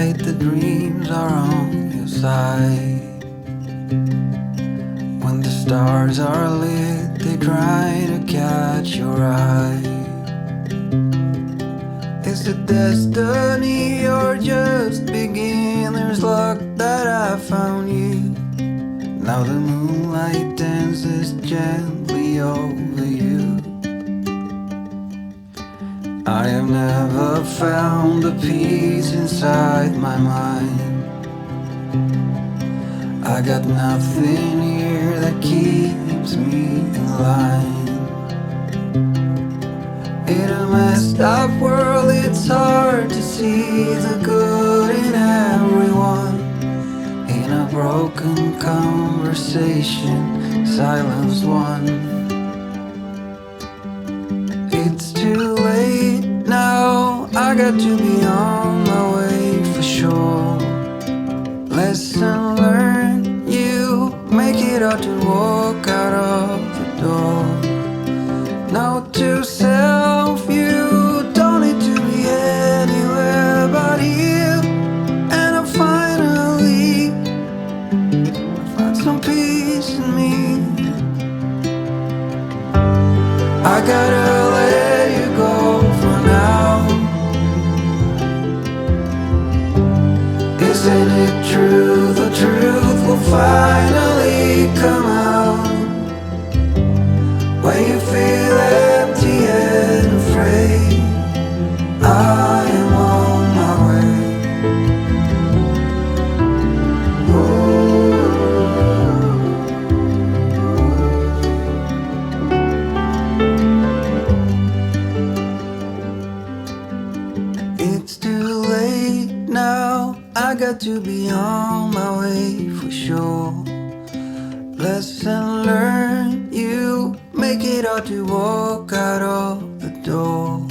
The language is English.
light, the dreams are on your side. When the stars are lit, they try to catch your eye. Is it destiny or just beginner's luck that I found you? Now the moonlight dances gently over you. I have never found the peace inside my mind. I got nothing here that keeps me in line. In a messed up world, it's hard to see the good in everyone. In a broken conversation, silence won. It's too late now, I got to be on my way for sure. Lesson learned, you make it out to walk out of the door. Note to self, you don't need to be anywhere but here. And I finally find some peace in me. I gotta let you go for now. Isn't it true? The truth will finally come out. When you feel empty and afraid, I am on my way. It's too late now, I got to be on my way for sure. Lesson learned, you make it out to walk out of the door.